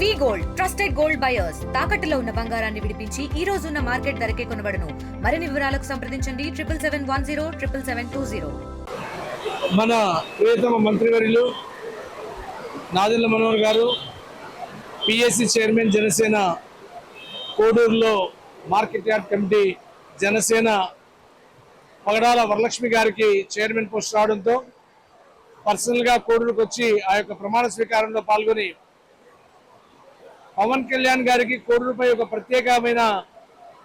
వి gold trusted gold buyers తాకట్టులో ఉన్న బంగారాన్ని విడిపించి ఈ రోజు ఉన్న మార్కెట్ ధరకే కొనబడును. మరిన్ని వివరాలకు సంప్రదించండి 7771077720. మన ప్రియతమ మంత్రివర్యులు నాదెండ్ల మనోహర్ గారు పిఎస్సి చైర్మన్ జనసేన కోడూరులో market yard committee Janasena Pagadala Varalakshmi గారికి చైర్మన్ పోస్ట్ రావడంతో పర్సనల్గా కోడూరుకు వచ్చి ఆ యొక్క ప్రమాణ స్వీకారంలో పాల్గొని పవన్ కళ్యాణ్ గారికి కోడూరుపై ఒక ప్రత్యేకమైన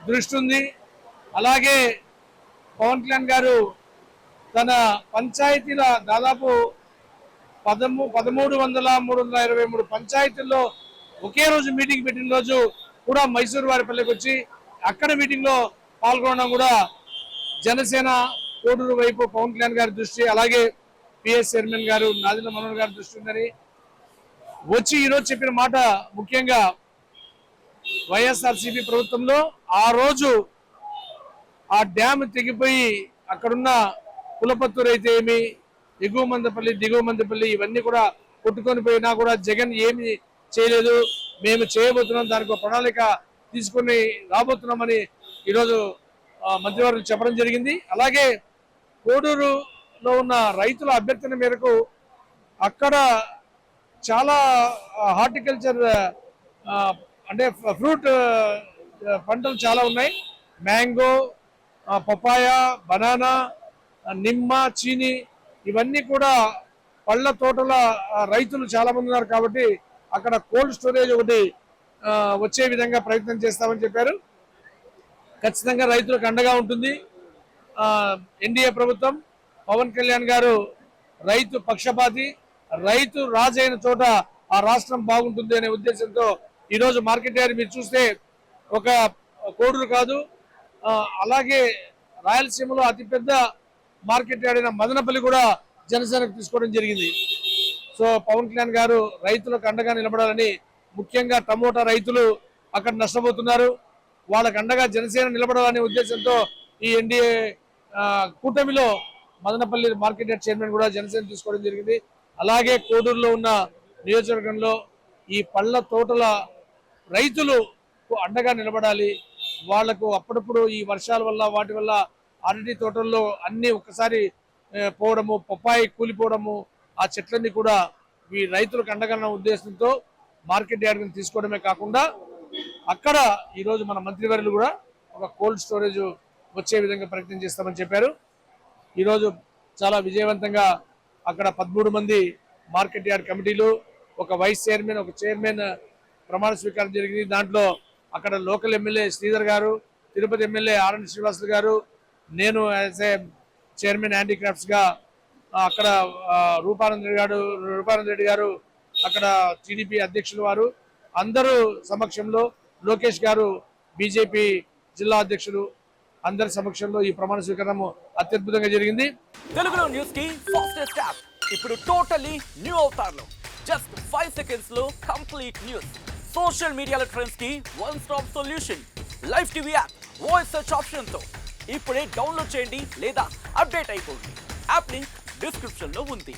దృష్టి ఉంది. అలాగే పవన్ కళ్యాణ్ గారు తన పంచాయతీల దాదాపు 1323 పంచాయతీల్లో ఒకే రోజు మీటింగ్ పెట్టిన రోజు కూడా మైసూరు వారిపల్లికి వచ్చి అక్కడ మీటింగ్లో పాల్గొనడం కూడా జనసేన కోడూరు వైపు పవన్ కళ్యాణ్ గారి దృష్టి, అలాగే పిఎస్ చైర్మన్ గారు నాదెండ్ల మనోహర్ గారి దృష్టి ఉందని వచ్చి ఈరోజు చెప్పిన మాట ముఖ్యంగా వైఎస్ఆర్సీపీ ప్రభుత్వంలో ఆ రోజు ఆ డ్యామ్ తెగిపోయి అక్కడున్న కులపత్తూరు అయితే ఏమి, ఎగువ మందపల్లి దిగువ మందపల్లి ఇవన్నీ కూడా కొట్టుకొని పోయినా కూడా జగన్ ఏమి చేయలేదు, మేము చేయబోతున్నాం, దానికి ఒక ప్రణాళిక తీసుకొని రాబోతున్నామని ఈరోజు మంత్రివర్యులు చెప్పడం జరిగింది. అలాగే కోడూరులో ఉన్న రైతుల అభ్యర్థన మేరకు అక్కడ చాలా హార్టికల్చర్ అంటే ఫ్రూట్ పంటలు చాలా ఉన్నాయి. మ్యాంగో, పపాయ, బనానా, నిమ్మ, చీని ఇవన్నీ కూడా పళ్ళ తోటల రైతులు చాలా మంది ఉన్నారు కాబట్టి అక్కడ కోల్డ్ స్టోరేజ్ ఒకటి వచ్చే విధంగా ప్రయత్నం చేస్తామని చెప్పారు. ఖచ్చితంగా రైతులకు అండగా ఉంటుంది ఎన్డీఏ ప్రభుత్వం. పవన్ కళ్యాణ్ గారు రైతు పక్షపాతి, రైతు రాజైన చోట ఆ రాష్ట్రం బాగుంటుంది అనే ఉద్దేశంతో ఈరోజు మార్కెట్ యార్డ్ మీరు చూస్తే ఒక కోడూరు కాదు, అలాగే రాయలసీమలో అతిపెద్ద మార్కెట్ యార్డ్ అయిన మదనపల్లి కూడా జనసేనకు తీసుకోవడం జరిగింది. సో పవన్ కళ్యాణ్ గారు రైతులకు అండగా నిలబడాలని, ముఖ్యంగా టమోటా రైతులు అక్కడ నష్టపోతున్నారు, వాళ్ళకు అండగా జనసేన నిలబడాలనే ఉద్దేశంతో ఈ ఎన్డీఏ కూటమిలో మదనపల్లి మార్కెట్ యార్డ్ చైర్మన్ కూడా జనసేన తీసుకోవడం జరిగింది. అలాగే కోడూరులో ఉన్న నియోజకవర్గంలో ఈ పళ్ళ తోటల రైతులు అండగా నిలబడాలి. వాళ్లకు అప్పుడప్పుడు ఈ వర్షాల వల్ల వాటి వల్ల అరటి తోటల్లో అన్ని ఒక్కసారి పోవడము, పప్పాయి కూలిపోవడము, ఆ చెట్లన్నీ కూడా ఈ రైతులకు అండగా ఉద్దేశంతో మార్కెట్ యార్డ్ని తీసుకోవడమే కాకుండా అక్కడ ఈరోజు మన మంత్రివర్యులు కూడా ఒక కోల్డ్ స్టోరేజ్ వచ్చే విధంగా ప్రయత్నం చేస్తామని చెప్పారు. ఈరోజు చాలా విజయవంతంగా అక్కడ 13 మంది మార్కెట్ యార్డ్ కమిటీలు, ఒక వైస్ చైర్మన్, ఒక చైర్మన్ ప్రమాణ స్వీకారం జరిగింది. దాంట్లో అక్కడ లోకల్ ఎమ్మెల్యే శ్రీధర్ గారు, తిరుపతి ఎమ్మెల్యే ఆర్ఎన్ శ్రీనివాసులు గారు, నేను యాజ్ ఏ చైర్మన్ హ్యాండీక్రాఫ్ట్స్గా అక్కడ రూపానంద రెడ్డి గారు అక్కడ టీడీపీ అధ్యక్షులు వారు అందరూ సమక్షంలో, లోకేష్ గారు బీజేపీ జిల్లా అధ్యక్షులు అందరి సమక్షంలో ఈ ప్రమాణ స్వీకారం అత్యద్భుతంగా జరిగింది. తెలుగులో న్యూస్ కి ఫాస్టెస్ట్ యాప్ ఇప్పుడు టోటలీ న్యూ అవతార్లో జస్ట్ 5 సెకండ్స్ లో కంప్లీట్ న్యూస్, సోషల్ మీడియాలో ట్రెండ్స్ కి one stop solution, live TV app, voice search option తో ఇప్పుడే డౌన్లోడ్ చేయండి లేదా అప్డేట్ అయిపోండి. యాప్ లింక్ డిస్క్రిప్షన్ లో ఉంది.